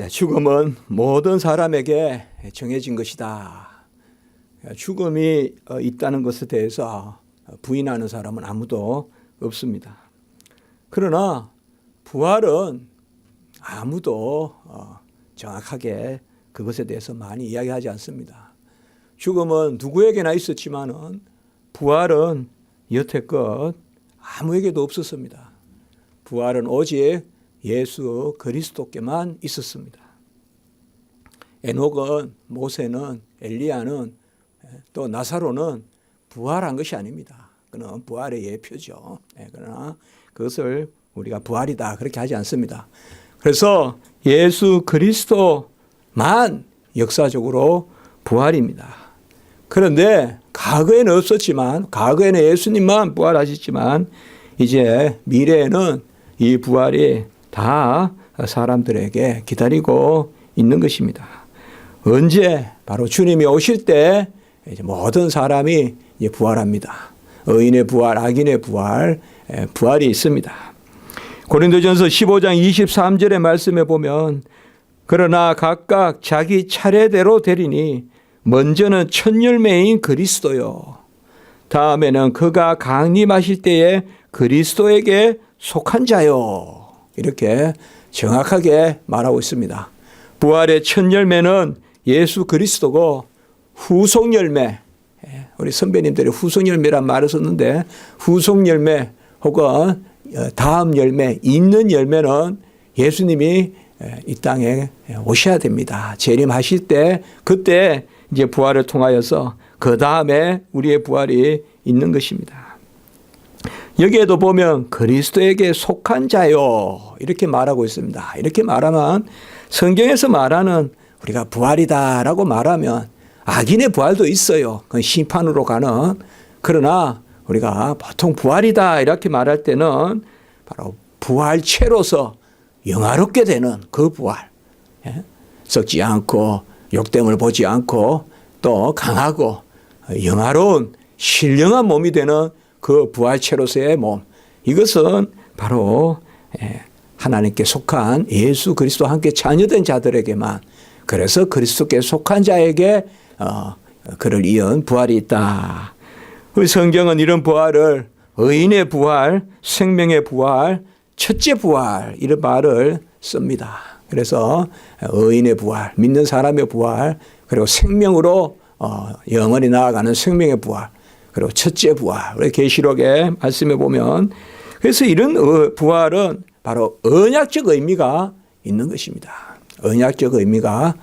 죽음은 모든 사람에게 정해진 것이다. 죽음이 있다는 것에 대해서 부인하는 사람은 아무도 없습니다. 그러나 부활은 아무도 정확하게 그것에 대해서 많이 이야기하지 않습니다. 죽음은 누구에게나 있었지만은 부활은 여태껏 아무에게도 없었습니다. 부활은 오직 예수 그리스도께만 있었습니다. 에녹은, 모세는, 엘리야는, 또 나사로는 부활한 것이 아닙니다. 그는 부활의 예표죠. 그러나 그것을 우리가 부활이다 그렇게 하지 않습니다. 그래서 예수 그리스도만 역사적으로 부활입니다. 그런데 과거에는 없었지만, 과거에는 예수님만 부활하셨지만 이제 미래에는 이 부활이 다 사람들에게 기다리고 있는 것입니다. 언제? 바로 주님이 오실 때 이제 모든 사람이 이제 부활합니다. 의인의 부활, 악인의 부활, 부활이 있습니다. 고린도전서 15장 23절의 말씀에 보면 그러나 각각 자기 차례대로 되리니 먼저는 첫 열매인 그리스도요. 다음에는 그가 강림하실 때에 그리스도에게 속한 자요. 이렇게 정확하게 말하고 있습니다. 부활의 첫 열매는 예수 그리스도고 후속 열매, 우리 선배님들이 후속 열매란 말을 썼는데 후속 열매 혹은 다음 열매, 있는 열매는 예수님이 이 땅에 오셔야 됩니다. 재림하실 때 그때 이제 부활을 통하여서 그 다음에 우리의 부활이 있는 것입니다. 여기에도 보면 그리스도에게 속한 자요 이렇게 말하고 있습니다. 이렇게 말하면 성경에서 말하는 우리가 부활이다라고 말하면 악인의 부활도 있어요. 그건 심판으로 가는. 그러나 우리가 보통 부활이다 이렇게 말할 때는 바로 부활체로서 영화롭게 되는 그 부활. 썩지 않고 욕됨을 보지 않고 또 강하고 영화로운 신령한 몸이 되는 그 부활체로서의 몸. 이것은 바로 하나님께 속한 예수 그리스도와 함께 자녀된 자들에게만, 그래서 그리스도께 속한 자에게 그를 이은 부활이 있다. 우리 성경은 이런 부활을 의인의 부활, 생명의 부활, 첫째 부활 이런 말을 씁니다. 그래서 의인의 부활, 믿는 사람의 부활, 그리고 생명으로 영원히 나아가는 생명의 부활, 그리고 첫째 부활. 우리 계시록의 말씀에 보면 그래서 이런 부활은 바로 언약적 의미가 있는 것입니다. 언약적 의미가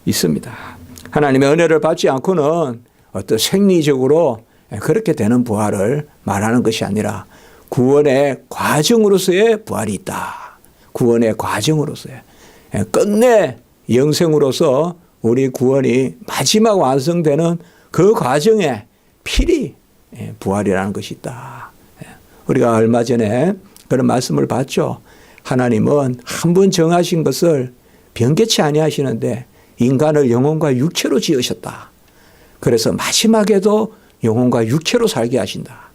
있습니다. 하나님의 은혜를 받지 않고는 어떤 생리적으로 그렇게 되는 부활을 말하는 것이 아니라 구원의 과정으로서의 부활이 있다. 구원의 과정으로서의 끝내 영생으로서 우리 구원이 마지막 완성되는 그 과정에 필히 부활이라는 것이 있다. 우리가 얼마 전에 그런 말씀을 봤죠. 하나님은 한 번 정하신 것을 변개치 아니하시는데 인간을 영혼과 육체로 지으셨다. 그래서 마지막에도 영혼과 육체로 살게 하신다.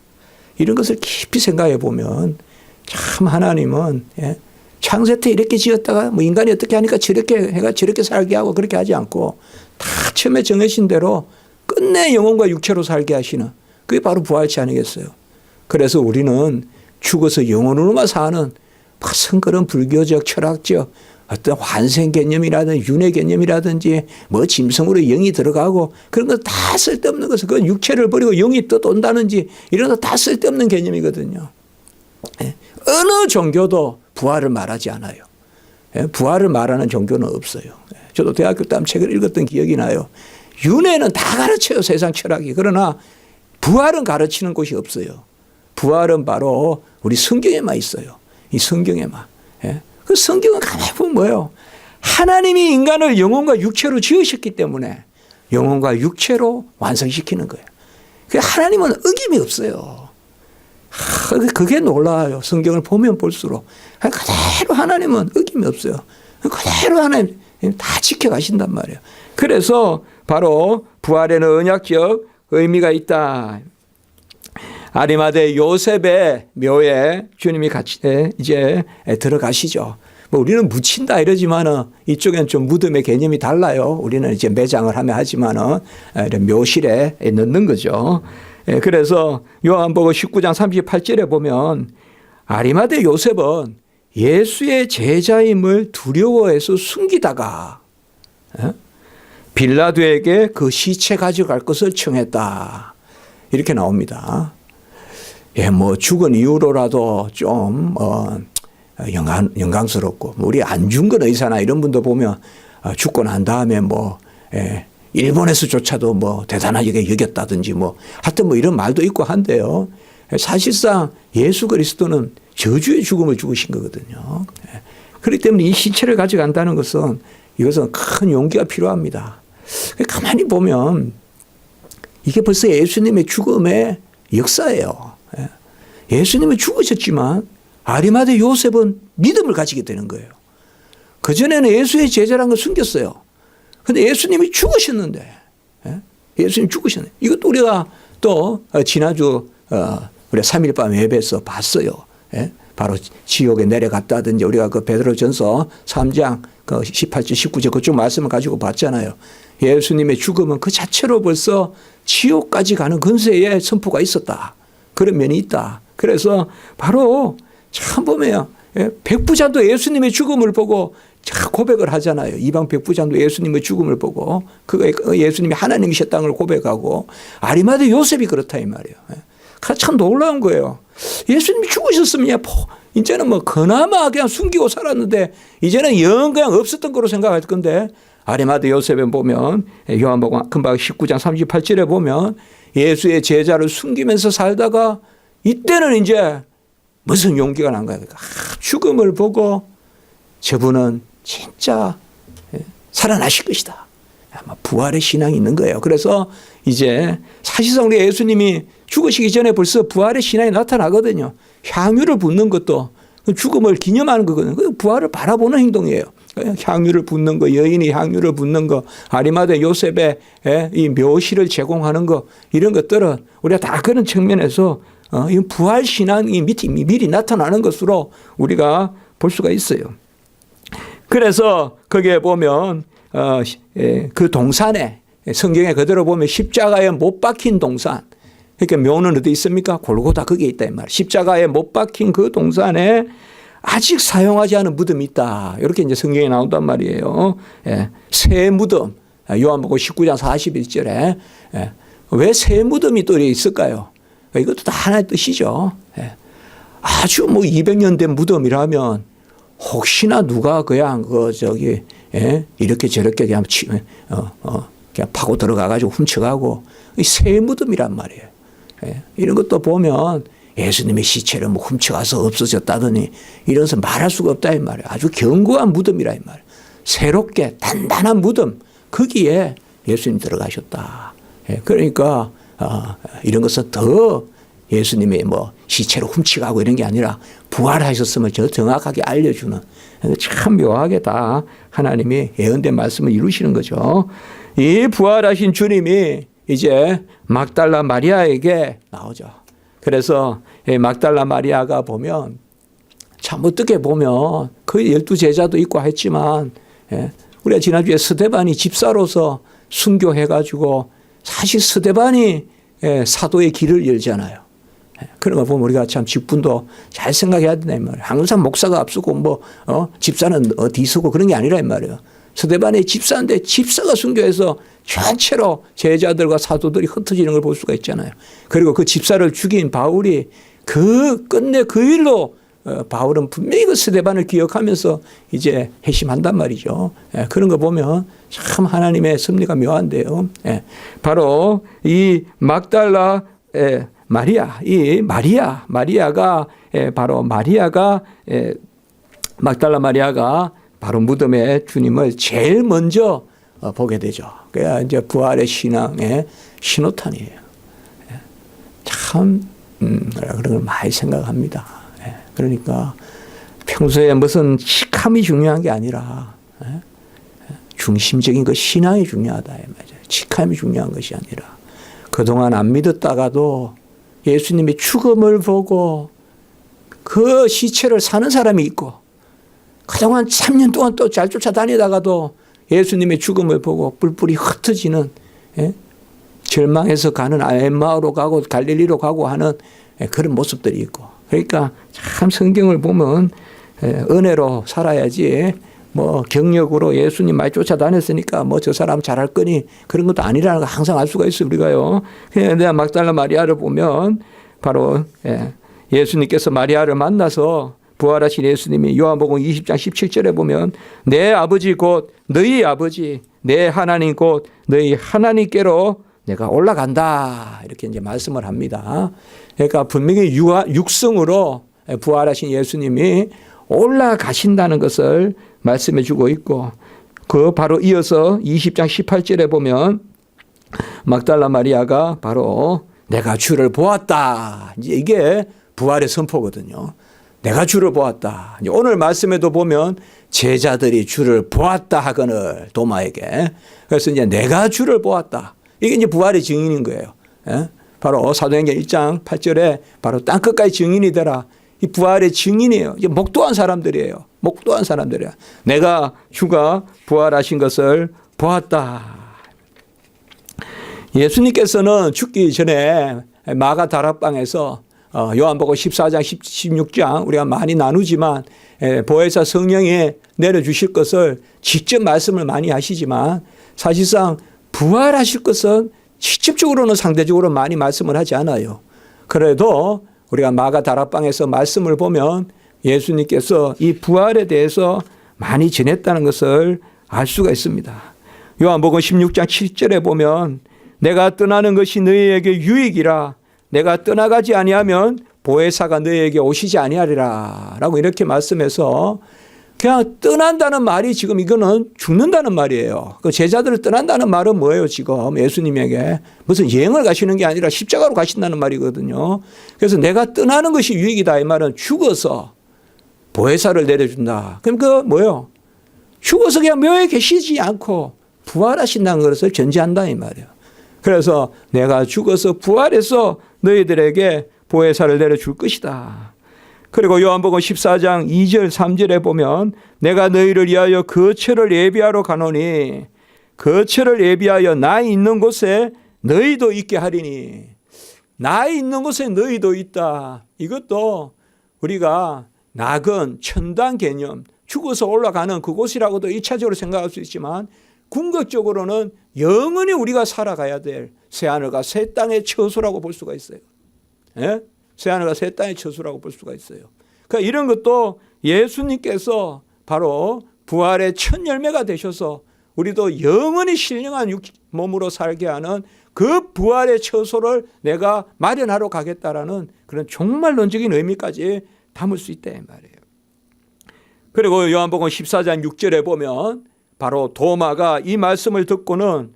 이런 것을 깊이 생각해 보면 참 하나님은 창세 때 이렇게 지었다가 뭐 인간이 어떻게 하니까 저렇게 해가 저렇게 살게 하고 그렇게 하지 않고 다 처음에 정하신 대로 끝내 영혼과 육체로 살게 하시는 그게 바로 부활체 아니겠어요. 그래서 우리는 죽어서 영혼으로만 사는 성그런 불교적 철학적 어떤 환생 개념이라든지 윤회 개념이라든지 뭐 짐승으로 영이 들어가고 그런 거 다 쓸데없는 것을 그 육체를 버리고 영이 또 돈다는지 이런 거 다 쓸데없는 개념이거든요. 어느 종교도 부활을 말하지 않아요. 부활을 말하는 종교는 없어요. 저도 대학교 때 책을 읽었던 기억이 나요. 윤회는 다 가르쳐요. 세상 철학이. 그러나 부활은 가르치는 곳이 없어요. 부활은 바로 우리 성경에만 있어요. 이 성경에만. 그 성경은 가만히 보면 뭐예요? 하나님이 인간을 영혼과 육체로 지으셨기 때문에 영혼과 육체로 완성시키는 거예요. 하나님은 어김이 없어요. 그게 놀라워요. 성경을 보면 볼수록. 그대로 하나님은 어김이 없어요. 그대로 하나님 다 지켜가신단 말이에요. 그래서 바로 부활에는 언약적 의미가 있다. 아리마대 요셉의 묘에 주님이 같이 이제 들어가시죠. 뭐 우리는 묻힌다 이러지만은 이쪽엔 좀 무덤의 개념이 달라요. 우리는 이제 매장을 하면 하지만은 이런 묘실에 넣는 거죠. 그래서 요한복음 19장 38절에 보면 아리마대 요셉은 예수의 제자임을 두려워해서 숨기다가 빌라도에게 그 시체 가져갈 것을 청했다. 이렇게 나옵니다. 뭐 죽은 이후로라도 좀 영광스럽고, 우리 안중근 의사나 이런 분도 보면 죽고 난 다음에 뭐 일본에서조차도 뭐 대단하게 여겼다든지 뭐 하여튼 뭐 이런 말도 있고 한데요. 사실상 예수 그리스도는 저주의 죽음을 죽으신 거거든요. 그렇기 때문에 이 시체를 가져간다는 것은 이것은 큰 용기가 필요합니다. 가만히 보면 이게 벌써 예수님의 죽음의 역사예요. 예수님은 죽으셨지만 아리마대 요셉은 믿음을 가지게 되는 거예요. 그전에는 예수의 제자라는 걸 숨겼어요. 그런데 예수님이 죽으셨는데, 예수님 죽으셨네. 이것도 우리가 또 지난주 우리가 3일 밤 예배에서 봤어요. 바로 지옥에 내려갔다든지 우리가 그 베드로전서 3장 그 18절 19절 그쪽 말씀을 가지고 봤잖아요. 예수님의 죽음은 그 자체로 벌써 지옥까지 가는 근세의 선포가 있었다. 그런 면이 있다. 그래서 바로 참 보면 백부장도 예수님의 죽음을 보고 고백을 하잖아요. 이방 백부장도 예수님의 죽음을 보고 그거 예수님이 하나님이셨다는 걸 고백하고, 아리마대 요셉이 그렇다 이 말이에요. 참 놀라운 거예요. 예수님이 죽으셨으면 이제는 뭐 그나마 그냥 숨기고 살았는데 이제는 영 그냥 없었던 거로 생각할 건데, 아리마대 요셉에 보면 요한복음 금방 19장 38절에 보면 예수의 제자를 숨기면서 살다가 이때는 이제 무슨 용기가 난 거야. 죽음을 보고 저분은 진짜 살아나실 것이다. 아마 부활의 신앙이 있는 거예요. 그래서 이제 사실상 우리 예수님이 죽으시기 전에 벌써 부활의 신앙이 나타나거든요. 향유를 붓는 것도 죽음을 기념하는 거거든요. 그 부활을 바라보는 행동이에요. 향유를 붓는 거, 여인이 향유를 붓는 거, 아리마대 요셉의 이 묘실을 제공하는 거, 이런 것들은 우리가 다 그런 측면에서 이 부활 신앙이 미리 나타나는 것으로 우리가 볼 수가 있어요. 그래서 거기에 보면 그 동산에 성경에 그대로 보면 십자가에 못 박힌 동산, 그러니까 묘는 어디 있습니까? 골고다 거기에 있다 이 말. 십자가에 못 박힌 그 동산에 아직 사용하지 않은 무덤이 있다. 이렇게 이제 성경에 나온단 말이에요. 새 무덤. 요한복음 19장 41절에 왜 새 무덤이 또 있을까요? 이것도 다 하나의 뜻이죠. 아주 뭐 200년 된 무덤이라면 혹시나 누가 그냥 이렇게 저렇게 그냥 그냥 파고 들어가가지고 훔쳐가고, 새 무덤이란 말이에요. 이런 것도 보면 예수님의 시체를 뭐 훔쳐가서 없어졌다더니 이런 것을 말할 수가 없다 이 말이에요. 아주 견고한 무덤이라 이 말이에요. 새롭게 단단한 무덤, 거기에 예수님 들어가셨다. 그러니까 이런 것은 더 예수님의 뭐 시체로 훔쳐가고 이런 게 아니라 부활하셨음을 저 정확하게 알려주는, 참 묘하게 다 하나님이 예언된 말씀을 이루시는 거죠. 이 부활하신 주님이 이제 막달라 마리아에게 나오죠. 그래서 막달라 마리아가 보면 참 어떻게 보면 거의 12제자도 있고 했지만, 우리가 지난주에 스데반이 집사로서 순교해가지고 사실 스데반이 사도의 길을 열잖아요. 그런 거 보면 우리가 참 직분도 잘 생각해야 된다 이 말이에요. 항상 목사가 앞서고 집사는 뒤서고 그런 게 아니라 이 말이에요. 스데반의 집사인데 집사가 순교해서 전체로 제자들과 사도들이 흩어지는 걸 볼 수가 있잖아요. 그리고 그 집사를 죽인 바울이 끝내 그 일로 바울은 분명히 그 스데반을 기억하면서 이제 회심한단 말이죠. 그런 거 보면 참 하나님의 섭리가 묘한데요. 바로 이 막달라 마리아가 막달라 마리아가 바로 무덤에 주님을 제일 먼저 보게 되죠. 그래야 이제 부활의 신앙의 신호탄이에요. 참 그런 걸 많이 생각합니다. 그러니까 평소에 무슨 직함이 중요한 게 아니라 중심적인 그 신앙이 중요하다. 맞아요. 직함이 중요한 것이 아니라 그동안 안 믿었다가도 예수님의 죽음을 보고 그 시체를 사는 사람이 있고, 그동안 3년 동안 또 잘 쫓아다니다가도 예수님의 죽음을 보고 뿔뿔이 흩어지는, 절망해서 가는 엠마오로 가고 갈릴리로 가고 하는 그런 모습들이 있고. 그러니까 참 성경을 보면 은혜로 살아야지 뭐 경력으로 예수님 많이 쫓아다녔으니까 뭐 저 사람 잘할 거니 그런 것도 아니라는 거 항상 알 수가 있어요, 우리가요. 내가 막달라 마리아를 보면 바로 예수님께서 마리아를 만나서 부활하신 예수님이 요한복음 20장 17절에 보면 내 아버지 곧 너희 아버지 내 하나님 곧 너희 하나님께로 내가 올라간다 이렇게 이제 말씀을 합니다. 그러니까 분명히 육성으로 부활하신 예수님이 올라가신다는 것을 말씀해 주고 있고, 그 바로 이어서 20장 18절에 보면 막달라 마리아가 바로 내가 주를 보았다. 이제 이게 부활의 선포거든요. 내가 주를 보았다. 오늘 말씀에도 보면 제자들이 주를 보았다 하거늘 도마에게. 그래서 이제 내가 주를 보았다. 이게 이제 부활의 증인인 거예요. 바로 사도행전 1장 8절에 바로 땅끝까지 증인이 되라. 이 부활의 증인이에요. 이제 목도한 사람들이에요. 목도한 사람들이야. 내가 주가 부활하신 것을 보았다. 예수님께서는 죽기 전에 마가 다락방에서 요한복음 14장 16장 우리가 많이 나누지만 보혜사 성령이 내려주실 것을 직접 말씀을 많이 하시지만 사실상 부활하실 것은 직접적으로는 상대적으로 많이 말씀을 하지 않아요. 그래도 우리가 마가 다락방에서 말씀을 보면 예수님께서 이 부활에 대해서 많이 전했다는 것을 알 수가 있습니다. 요한복음 16장 7절에 보면 내가 떠나는 것이 너희에게 유익이라 내가 떠나가지 아니하면 보혜사가 너희에게 오시지 아니하리라 라고 이렇게 말씀해서 그냥 떠난다는 말이 지금 이거는 죽는다는 말이에요. 그 제자들을 떠난다는 말은 뭐예요 지금 예수님에게. 무슨 여행을 가시는 게 아니라 십자가로 가신다는 말이거든요. 그래서 내가 떠나는 것이 유익이다 이 말은 죽어서 보혜사를 내려준다. 그럼 그 뭐예요? 죽어서 그냥 묘에 계시지 않고 부활하신다는 것을 전제한다 이 말이에요. 그래서 내가 죽어서 부활해서 너희들에게 보혜사를 내려줄 것이다. 그리고 요한복음 14장 2절 3절에 보면 내가 너희를 위하여 거처를 예비하러 가노니 거처를 예비하여 나 있는 곳에 너희도 있게 하리니. 나 있는 곳에 너희도 있다. 이것도 우리가 낙은 천당 개념, 죽어서 올라가는 그곳이라고도 1차적으로 생각할 수 있지만 궁극적으로는 영원히 우리가 살아가야 될 새하늘과 새 땅의 처소라고 볼 수가 있어요. 새하늘과 새 땅의 처소라고 볼 수가 있어요. 그러니까 이런 것도 예수님께서 바로 부활의 첫 열매가 되셔서 우리도 영원히 신령한 몸으로 살게 하는 그 부활의 처소를 내가 마련하러 가겠다라는 그런 종말론적인 의미까지 담을 수 있다 이 말이에요. 그리고 요한복음 14장 6절에 보면 바로 도마가 이 말씀을 듣고는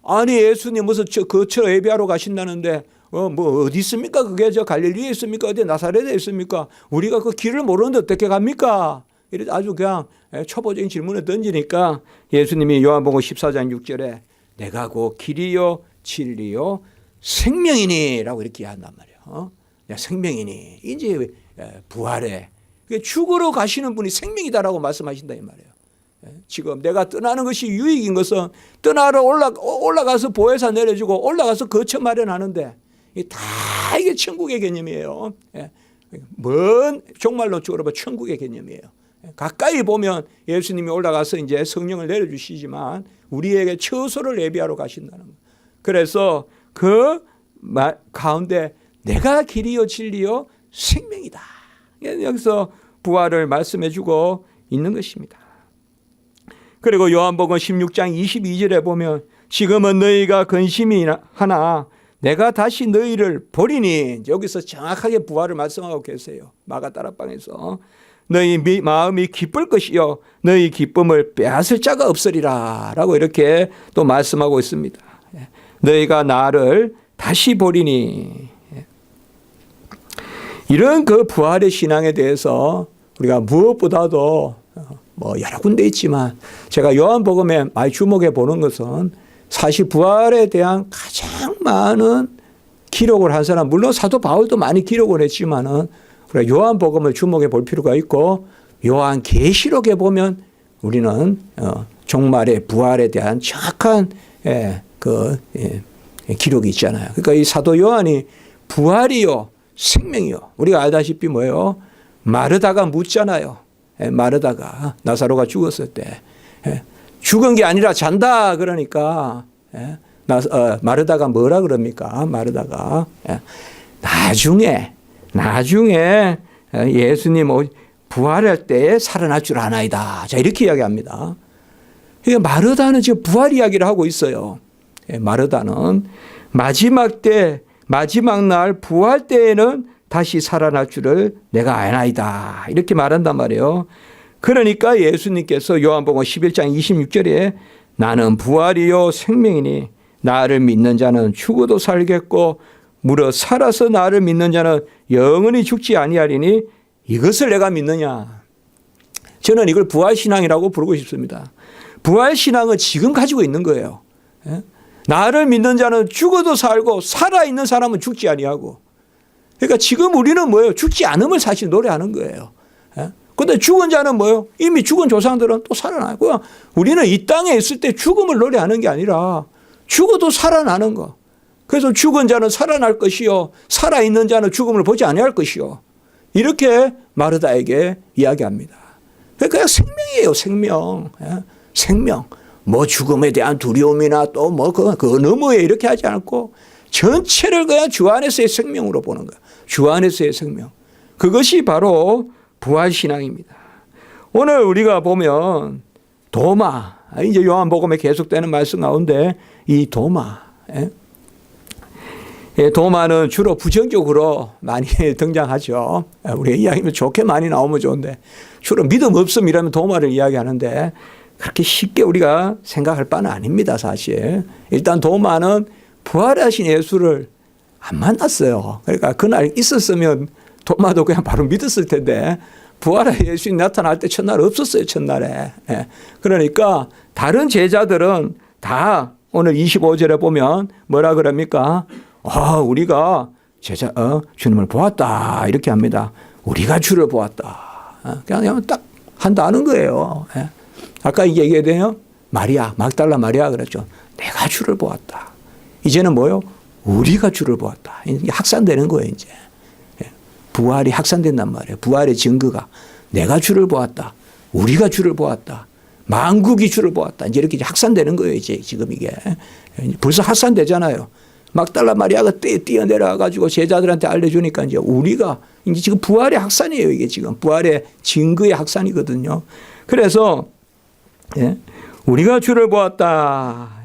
아니 예수님 무슨 거처 예비하러 가신다는데 뭐 어디 있습니까? 그게 저 갈릴리에 있습니까? 어디 나사렛에 있습니까? 우리가 그 길을 모르는데 어떻게 갑니까? 이래 아주 그냥 초보적인 질문을 던지니까 예수님이 요한복음 14장 6절에 내가 곧 길이요 진리요 생명이니라고 이렇게 한단 말이에요. 생명이니 이제 부활에 죽으러 가시는 분이 생명이다라고 말씀하신다 이 말이에요. 지금 내가 떠나는 것이 유익인 것은 떠나러 올라가서 보혜사 내려주고 올라가서 거처 마련하는데 다 이게 천국의 개념이에요. 먼 종말론적으로 보면 천국의 개념이에요. 가까이 보면 예수님이 올라가서 이제 성령을 내려주시지만 우리에게 처소를 예비하러 가신다는 거. 그래서 그 가운데 내가 길이요 진리요 생명이다. 여기서 부활을 말씀해 주고 있는 것입니다. 그리고 요한복음 16장 22절에 보면 지금은 너희가 근심이 하나 내가 다시 너희를 보리니 여기서 정확하게 부활을 말씀하고 계세요. 마가 다락방에서 너희 마음이 기쁠 것이요 너희 기쁨을 빼앗을 자가 없으리라 라고 이렇게 또 말씀하고 있습니다. 너희가 나를 다시 보리니. 이런 그 부활의 신앙에 대해서 우리가 무엇보다도 뭐 여러 군데 있지만 제가 요한복음에 많이 주목해 보는 것은 사실 부활에 대한 가장 많은 기록을 한 사람, 물론 사도 바울도 많이 기록을 했지만은 우리가 요한복음을 주목해 볼 필요가 있고 요한 계시록에 보면 우리는 종말의 부활에 대한 정확한 기록이 있잖아요. 그러니까 이 사도 요한이 부활이요 생명이요. 우리가 알다시피 뭐예요? 마르다가 묻잖아요. 마르다가 나사로가 죽었을 때 죽은 게 아니라 잔다 그러니까 마르다가 뭐라 그럽니까? 마르다가 나중에 예수님 부활할 때에 살아날 줄 아나이다. 자, 이렇게 이야기합니다. 그러니까 마르다는 지금 부활 이야기를 하고 있어요. 마르다는 마지막 날 부활 때에는 다시 살아날 줄을 내가 아나이다. 이렇게 말한단 말이에요. 그러니까 예수님께서 요한복음 11장 26절에 나는 부활이요 생명이니 나를 믿는 자는 죽어도 살겠고 무릇 살아서 나를 믿는 자는 영원히 죽지 아니하리니 이것을 내가 믿느냐. 저는 이걸 부활신앙이라고 부르고 싶습니다. 부활신앙은 지금 가지고 있는 거예요. 나를 믿는 자는 죽어도 살고 살아있는 사람은 죽지 아니하고. 그러니까 지금 우리는 뭐예요? 죽지 않음을 사실 노래하는 거예요. 그런데 죽은 자는 뭐예요? 이미 죽은 조상들은 또 살아나고 우리는 이 땅에 있을 때 죽음을 노래하는 게 아니라 죽어도 살아나는 거. 그래서 죽은 자는 살아날 것이요 살아있는 자는 죽음을 보지 아니할 것이요. 이렇게 마르다에게 이야기합니다. 그러니까 생명이에요. 생명. 생명. 뭐 죽음에 대한 두려움이나 또 뭐 그 너머에 이렇게 하지 않고 전체를 그냥 주 안에서의 생명으로 보는 거예요. 주 안에서의 생명. 그것이 바로 부활신앙입니다. 오늘 우리가 보면 도마, 이제 요한복음에 계속되는 말씀 가운데 이 도마, 도마는 주로 부정적으로 많이 등장하죠. 우리 이야기면 좋게 많이 나오면 좋은데 주로 믿음 없음이라면 도마를 이야기하는데 그렇게 쉽게 우리가 생각할 바는 아닙니다. 사실. 일단 도마는 부활하신 예수를 안 만났어요. 그러니까 그날 있었으면 도마도 그냥 바로 믿었을 텐데 부활의 예수님 나타날 때 첫날 없었어요. 첫날에. 그러니까 다른 제자들은 다 오늘 25절에 보면 뭐라 그럽니까? 우리가 주님을 보았다. 이렇게 합니다. 우리가 주를 보았다. 그냥 딱 한다는 거예요. 아까 얘기해도요. 마리아, 막달라 마리아 그랬죠. 내가 주를 보았다. 이제는 뭐요? 우리가 주를 보았다. 이게 확산되는 거예요, 이제. 부활이 확산된단 말이에요. 부활의 증거가 내가 주를 보았다. 우리가 주를 보았다. 만국이 주를 보았다. 이제 이렇게 확산되는 거예요, 이제 지금 이게. 벌써 확산되잖아요. 막달라 마리아가 뛰어내려와 가지고 제자들한테 알려주니까 이제 우리가 이제 지금 부활의 확산이에요, 이게 지금. 부활의 증거의 확산이거든요. 그래서 우리가 주를 보았다.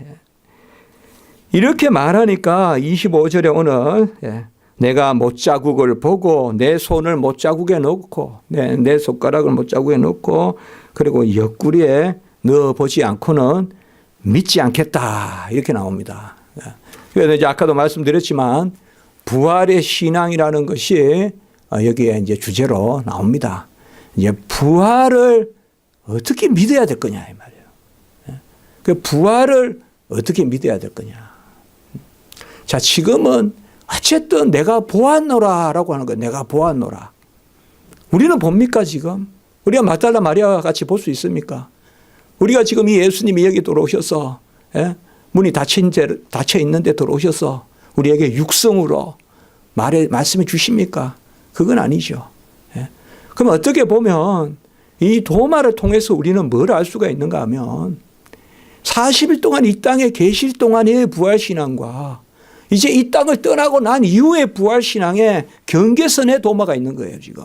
이렇게 말하니까 25절에 오늘 내가 못자국을 보고 내 손을 못자국에 넣고 내 손가락을 못자국에 넣고 그리고 옆구리에 넣어보지 않고는 믿지 않겠다. 이렇게 나옵니다. 그래서 이제 아까도 말씀드렸지만 부활의 신앙이라는 것이 여기에 이제 주제로 나옵니다. 이제 부활을 어떻게 믿어야 될 거냐 이 말이에요. 그 부활을 어떻게 믿어야 될 거냐. 자, 지금은 어쨌든 내가 보았노라라고 하는 거예요. 내가 보았노라. 우리는 봅니까 지금? 우리가 막달라 마리아와 같이 볼 수 있습니까? 우리가 지금 이 예수님이 여기 들어오셔서 문이 닫혀 있는데 들어오셔서 우리에게 육성으로 말씀해 주십니까? 그건 아니죠. 그럼 어떻게 보면 이 도마를 통해서 우리는 뭘 알 수가 있는가 하면 40일 동안 이 땅에 계실 동안의 부활신앙과 이제 이 땅을 떠나고 난 이후의 부활신앙의 경계선에 도마가 있는 거예요, 지금.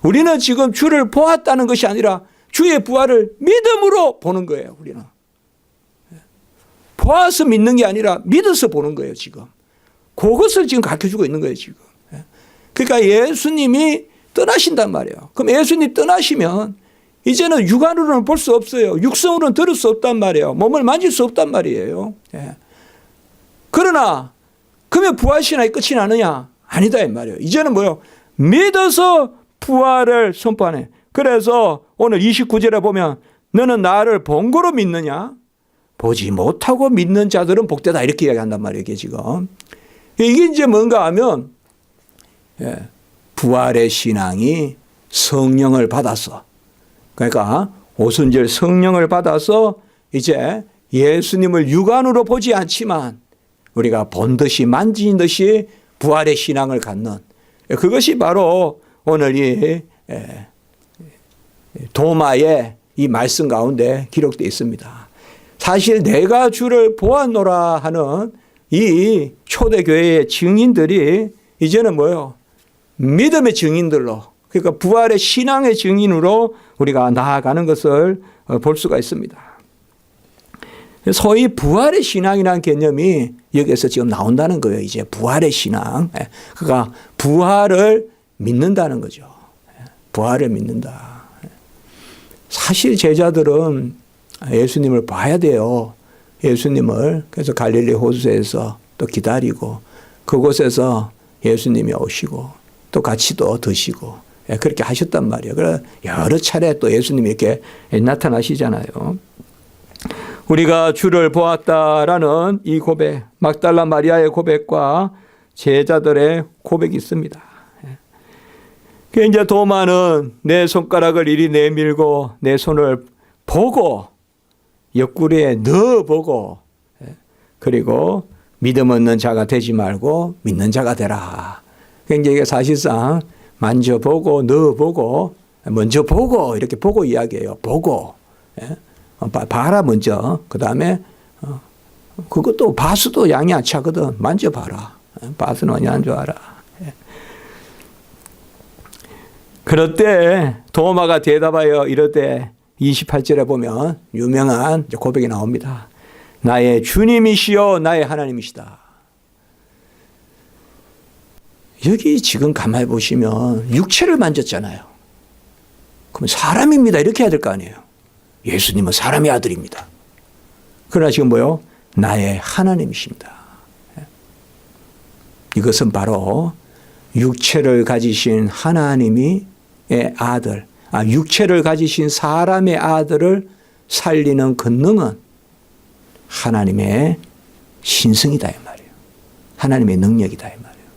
우리는 지금 주를 보았다는 것이 아니라 주의 부활을 믿음으로 보는 거예요, 우리는. 보아서 믿는 게 아니라 믿어서 보는 거예요, 지금. 그것을 지금 가르쳐 주고 있는 거예요, 지금. 그러니까 예수님이 떠나신단 말이에요. 그럼 예수님 떠나시면 이제는 육안으로는 볼 수 없어요. 육성으로는 들을 수 없단 말이에요. 몸을 만질 수 없단 말이에요. 그러나 그러면 부활신앙이 끝이 나느냐? 아니다 이 말이에요. 이제는 뭐요? 믿어서 부활을 선포하네. 그래서 오늘 29절에 보면 너는 나를 본 거로 믿느냐? 보지 못하고 믿는 자들은 복되다 이렇게 이야기한단 말이에요. 이게 지금. 이게 이제 뭔가 하면 부활의 신앙이 성령을 받았어. 그러니까 오순절 성령을 받아서 이제 예수님을 육안으로 보지 않지만 우리가 본 듯이 만진 듯이 부활의 신앙을 갖는, 그것이 바로 오늘 이 도마의 이 말씀 가운데 기록되어 있습니다. 사실 내가 주를 보았노라 하는 이 초대교회의 증인들이 이제는 뭐예요? 믿음의 증인들로, 그러니까 부활의 신앙의 증인으로 우리가 나아가는 것을 볼 수가 있습니다. 소위 부활의 신앙이라는 개념이 여기에서 지금 나온다는 거예요. 이제 부활의 신앙. 그러니까 부활을 믿는다는 거죠. 부활을 믿는다. 사실 제자들은 예수님을 봐야 돼요. 예수님을. 그래서 갈릴리 호수에서 또 기다리고 그곳에서 예수님이 오시고 또 같이 또 드시고 그렇게 하셨단 말이에요. 그래서 여러 차례 또 예수님이 이렇게 나타나시잖아요. 우리가 주를 보았다라는 이 고백, 막달라 마리아의 고백과 제자들의 고백이 있습니다. 그 이제 도마는 내 손가락을 이리 내밀고 내 손을 보고 옆구리에 넣어보고 그리고 믿음 없는 자가 되지 말고 믿는 자가 되라. 그러니까 사실상 만져보고 넣어보고 먼저 보고 이렇게 보고 이야기해요. 보고 봐라 먼저. 그 다음에 그것도 바수도 양이 안 차거든. 만져봐라. 바수는 양이 안 좋아라. 그럴 때 도마가 대답하여 이르되 28절에 보면 유명한 고백이 나옵니다. 나의 주님이시여 나의 하나님이시다. 여기 지금 가만히 보시면 육체를 만졌잖아요. 그럼 사람입니다. 이렇게 해야 될 거 아니에요. 예수님은 사람의 아들입니다. 그러나 지금 뭐요? 나의 하나님이십니다. 이것은 바로 육체를 가지신 하나님의 아들, 육체를 가지신 사람의 아들을 살리는 권능은 하나님의 신성이다 이 말이에요. 하나님의 능력이다 이 말이에요.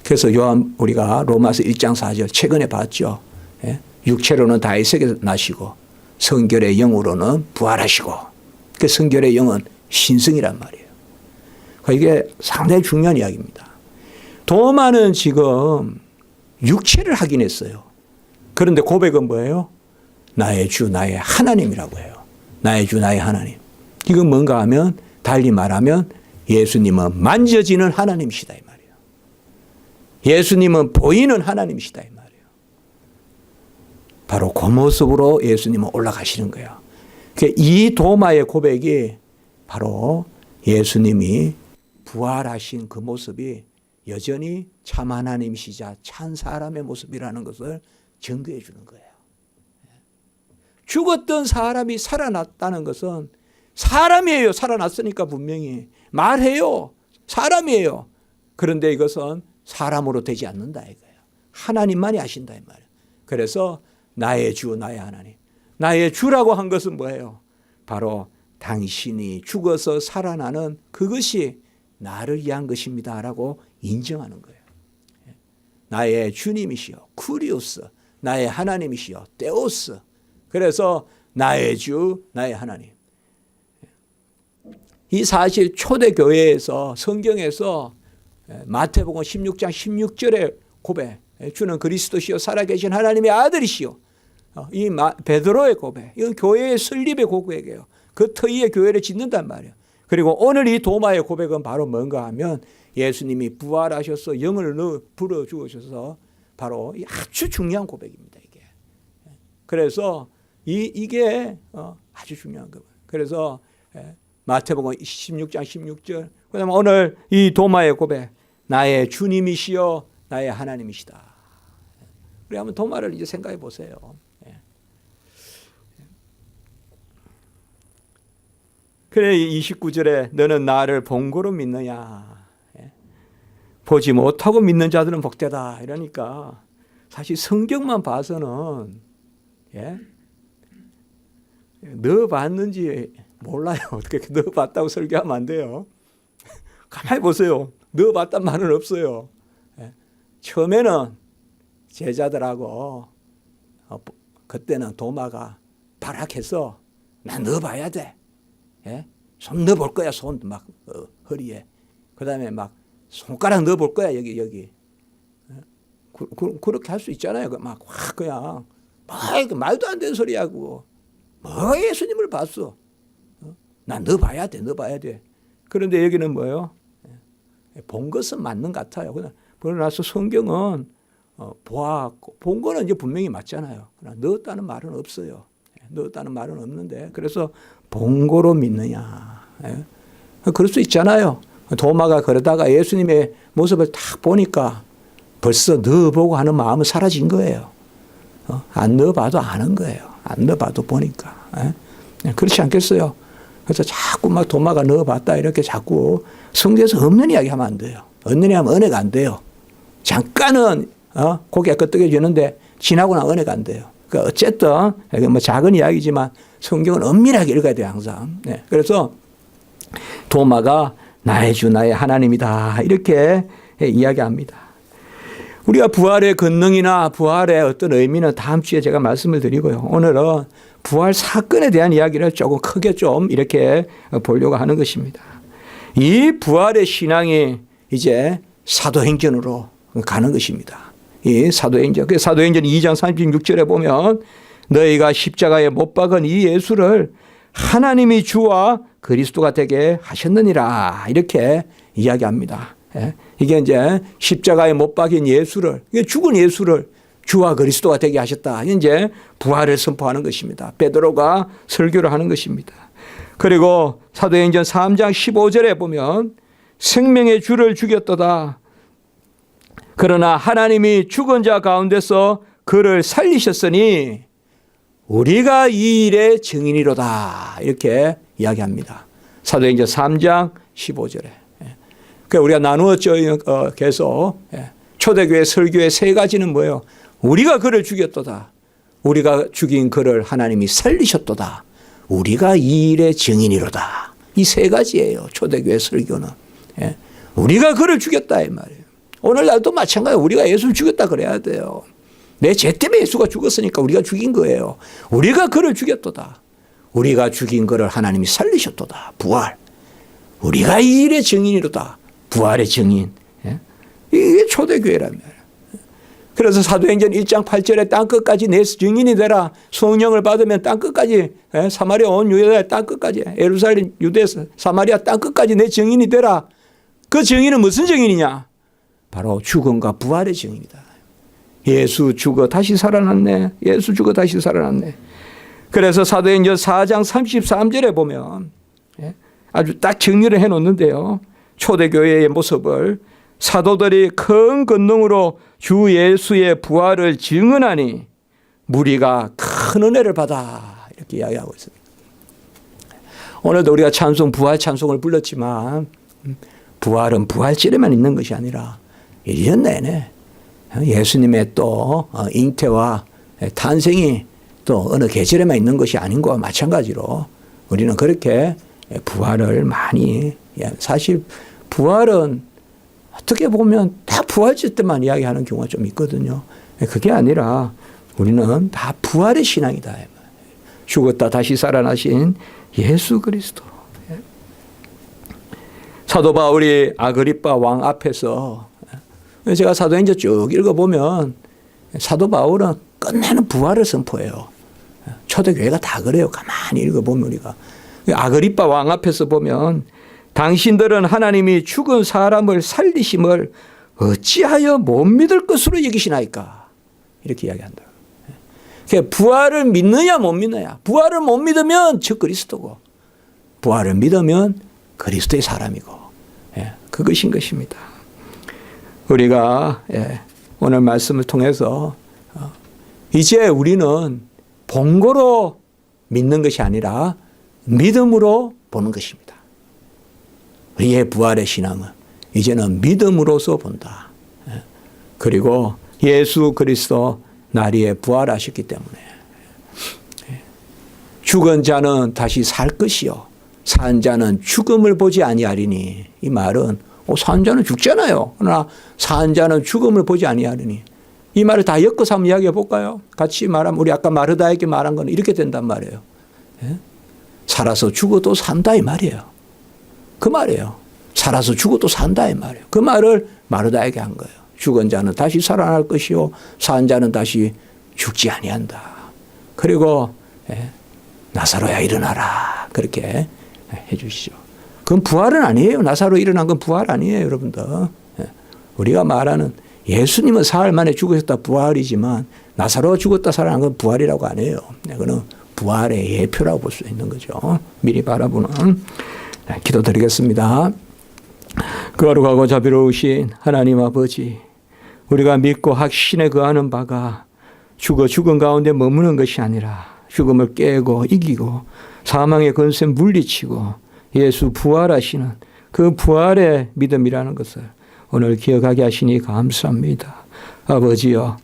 그래서 우리가 로마서 1장 4절 최근에 봤죠. 육체로는 다윗에게 나시고 성결의 영으로는 부활하시고, 그 성결의 영은 신성이란 말이에요. 이게 상당히 중요한 이야기입니다. 도마는 지금 육체를 확인했어요. 그런데 고백은 뭐예요? 나의 주 나의 하나님이라고 해요. 나의 주 나의 하나님. 이건 뭔가 하면 달리 말하면 예수님은 만져지는 하나님이시다 이 말이에요. 예수님은 보이는 하나님이시다 이 말이에요. 바로 그 모습으로 예수님은 올라가시는 거예요. 이 도마의 고백이 바로 예수님이 부활하신 그 모습이 여전히 참 하나님이시자 참 사람의 모습이라는 것을 증거해 주는 거예요. 죽었던 사람이 살아났다는 것은 사람이에요. 살아났으니까 분명히 말해요. 사람이에요. 그런데 이것은 사람으로 되지 않는다 이거예요. 하나님만이 하신다 이 말이에요. 그래서 나의 주 나의 하나님. 나의 주라고 한 것은 뭐예요? 바로 당신이 죽어서 살아나는 그것이 나를 위한 것입니다라고 인정하는 거예요. 나의 주님이시여 쿠리오스, 나의 하나님이시여 데오스. 그래서 나의 주 나의 하나님. 이 사실 초대교회에서 성경에서 마태복음 16장 16절의 고백, 주는 그리스도시요 살아계신 하나님의 아들이시요. 이 베드로의 고백, 이건 교회의 설립의 고백이에요. 그 터위에 교회를 짓는단 말이에요. 그리고 오늘 이 도마의 고백은 바로 뭔가 하면 예수님이 부활하셔서 영을 불어주셔서 바로 아주 중요한 고백입니다. 이게. 그래서 이게 아주 중요한 거예요. 그래서 마태복음 16장 16절, 그다음에 오늘 이 도마의 고백, 나의 주님이시여 나의 하나님이시다. 우리 한번 도마를 이제 생각해 보세요. 그래 29절에 너는 나를 본고로 믿느냐. 보지 못하고 믿는 자들은 복되다. 이러니까 사실 성경만 봐서는 너 봤는지 몰라요. 어떻게 너 봤다고 설교하면 안 돼요. 가만히 보세요. 너 봤단 말은 없어요. 처음에는 제자들하고 그때는 도마가 발악해서 나 넣어봐야 돼. 예? 손 넣어볼 거야. 손 막 허리에. 그 다음에 막 손가락 넣어볼 거야. 여기. 예? 그렇게 할 수 있잖아요. 막 확 그냥 말도 안 되는 소리 하고 뭐 예수님을 봤어. 난 넣어봐야 돼. 그런데 여기는 뭐예요? 본 것은 맞는 것 같아요. 그러나서 성경은 본 거는 이제 분명히 맞잖아요. 그러나 넣었다는 말은 없어요. 넣었다는 말은 없는데 그래서 본고로 믿느냐. 그럴 수 있잖아요. 도마가 그러다가 예수님의 모습을 딱 보니까 벌써 넣어보고 하는 마음은 사라진 거예요. 안 넣어봐도 아는 거예요. 안 넣어봐도 보니까. 그렇지 않겠어요? 그래서 자꾸 막 도마가 넣어봤다 이렇게 자꾸 성경에서 없는 이야기 하면 안 돼요. 없는 이야기 하면 은혜가 안 돼요. 잠깐은 고개가 끄덕여지는데 지나고 나면 은혜가 안 돼요. 그러니까 어쨌든 이게 뭐 작은 이야기지만 성경은 엄밀하게 읽어야 돼요 항상. 네. 그래서 도마가 나의 주 나의 하나님이다 이렇게 이야기합니다. 우리가 부활의 권능이나 부활의 어떤 의미는 다음 주에 제가 말씀을 드리고요. 오늘은 부활 사건에 대한 이야기를 조금 크게 좀 이렇게 보려고 하는 것입니다. 이 부활의 신앙이 이제 사도행전으로 가는 것입니다. 이 사도행전 2장 36절에 보면 너희가 십자가에 못 박은 이 예수를 하나님이 주와 그리스도가 되게 하셨느니라 이렇게 이야기합니다. 이게 이제 십자가에 못 박인 예수를 죽은 예수를 주와 그리스도가 되게 하셨다. 이제 부활을 선포하는 것입니다. 베드로가 설교를 하는 것입니다. 그리고 사도행전 3장 15절에 보면 생명의 주를 죽였도다. 그러나 하나님이 죽은 자 가운데서 그를 살리셨으니 우리가 이 일의 증인이로다. 이렇게 이야기합니다. 사도행전 3장 15절에. 그러니까 우리가 나누었죠. 계속. 초대교회 설교의 세 가지는 뭐예요? 우리가 그를 죽였도다. 우리가 죽인 그를 하나님이 살리셨도다. 우리가 이 일의 증인이로다. 이 세 가지예요. 초대교회 설교는. 우리가 그를 죽였다 이 말이에요. 오늘날도 마찬가지예요. 우리가 예수를 죽였다 그래야 돼요. 내 죄 때문에 예수가 죽었으니까 우리가 죽인 거예요. 우리가 그를 죽였도다. 우리가 죽인 그를 하나님이 살리셨도다. 부활. 우리가 이 일의 증인이로다. 부활의 증인. 이게 초대교회라며. 그래서 사도행전 1장 8절에 땅끝까지 내 증인이 되라. 성령을 받으면 땅끝까지 사마리아 온 유대야 땅끝까지 예루살렘 유대 사마리아 땅끝까지 내 증인이 되라. 그 증인은 무슨 증인이냐? 바로 죽음과 부활의 증인이다. 예수 죽어 다시 살아났네. 예수 죽어 다시 살아났네. 그래서 사도행전 4장 33절에 보면 아주 딱 정리를 해놓는데요. 초대교회의 모습을 사도들이 큰 권능으로 주 예수의 부활을 증언하니 무리가 큰 은혜를 받아 이렇게 이야기하고 있습니다. 오늘도 우리가 찬송 부활 찬송을 불렀지만 부활은 부활절에만 있는 것이 아니라 1년 내내 예수님의 또 잉태와 탄생이 또 어느 계절에만 있는 것이 아닌 것과 마찬가지로 우리는 그렇게 부활을 많이 사실 부활은 어떻게 보면 다 부활절 때만 이야기하는 경우가 좀 있거든요. 그게 아니라 우리는 다 부활의 신앙이다. 죽었다 다시 살아나신 예수 그리스도. 사도 바울이 아그리빠 왕 앞에서 제가 사도행전 쭉 읽어보면 사도 바울은 끝내는 부활을 선포해요. 초대교회가 다 그래요. 가만히 읽어보면 우리가. 아그리빠 왕 앞에서 보면 당신들은 하나님이 죽은 사람을 살리심을 어찌하여 못 믿을 것으로 여기시나이까. 이렇게 이야기한다. 그러니까 부활을 믿느냐 못 믿느냐. 부활을 못 믿으면 저 그리스도고 부활을 믿으면 그리스도의 사람이고 그것인 것입니다. 우리가 오늘 말씀을 통해서 이제 우리는 본고로 믿는 것이 아니라 믿음으로 보는 것입니다. 우리의 부활의 신앙은 이제는 믿음으로서 본다. 그리고 예수 그리스도 나리에 부활하셨기 때문에 죽은 자는 다시 살 것이요 산 자는 죽음을 보지 아니하리니. 이 말은 산 자는 죽잖아요. 그러나 산 자는 죽음을 보지 아니하리니. 이 말을 다 엮어서 한번 이야기해 볼까요? 같이 말하면 우리 아까 마르다에게 말한 건 이렇게 된단 말이에요. 예? 살아서 죽어도 산다 이 말이에요. 그 말이에요. 살아서 죽어도 산다 이 말이에요. 그 말을 마르다에게 한 거예요. 죽은 자는 다시 살아날 것이요 산 자는 다시 죽지 아니한다. 그리고 나사로야 일어나라. 그렇게 해 주시죠. 그건 부활은 아니에요. 나사로 일어난 건 부활 아니에요, 여러분들. 우리가 말하는 예수님은 사흘 만에 죽으셨다 부활이지만 나사로가 죽었다 살아난 건 부활이라고 안 해요. 그거는 부활의 예표라고 볼 수 있는 거죠. 미리 바라보는. 기도드리겠습니다. 거룩하고 자비로우신 하나님 아버지, 우리가 믿고 확신에 거하는 바가 죽은 가운데 머무는 것이 아니라 죽음을 깨고 이기고 사망의 권세 물리치고 예수 부활하시는 그 부활의 믿음이라는 것을 오늘 기억하게 하시니 감사합니다. 아버지여,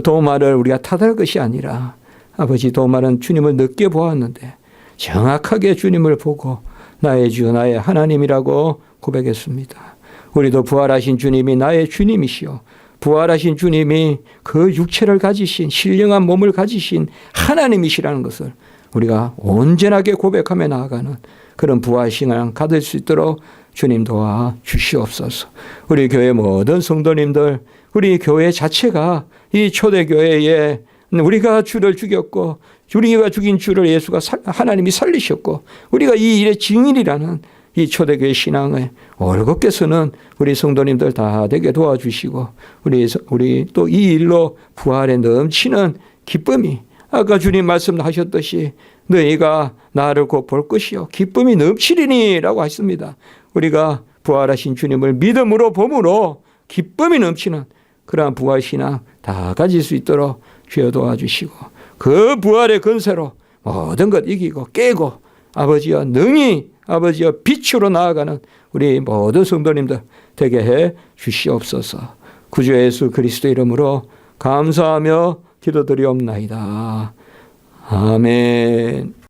도마를 우리가 탓할 것이 아니라 아버지 도마는 주님을 늦게 보았는데 정확하게 주님을 보고 나의 주 나의 하나님이라고 고백했습니다. 우리도 부활하신 주님이 나의 주님이시오. 부활하신 주님이 그 육체를 가지신 신령한 몸을 가지신 하나님이시라는 것을 우리가 온전하게 고백하며 나아가는 그런 부활신앙 가질 수 있도록 주님 도와 주시옵소서. 우리 교회 모든 성도님들, 우리 교회 자체가 이 초대교회에 우리가 주를 죽였고 우리가 죽인 주를 예수가 하나님이 살리셨고 우리가 이 일의 증인이라는 이 초대교회 신앙을 올곧게 서는 우리 성도님들 다 되게 도와주시고 우리 또 이 일로 부활에 넘치는 기쁨이 아까 주님 말씀하셨듯이 너희가 나를 곧 볼 것이요 기쁨이 넘치리니라고 하십니다. 우리가 부활하신 주님을 믿음으로 봄으로 기쁨이 넘치는 그러한 부활신앙 다 가질 수 있도록 주여 도와주시고 그 부활의 권세로 모든 것 이기고 깨고 아버지여 능히 아버지여 빛으로 나아가는 우리 모든 성도님들 되게 해 주시옵소서. 구주 예수 그리스도 이름으로 감사하며 기도드리옵나이다. 아멘.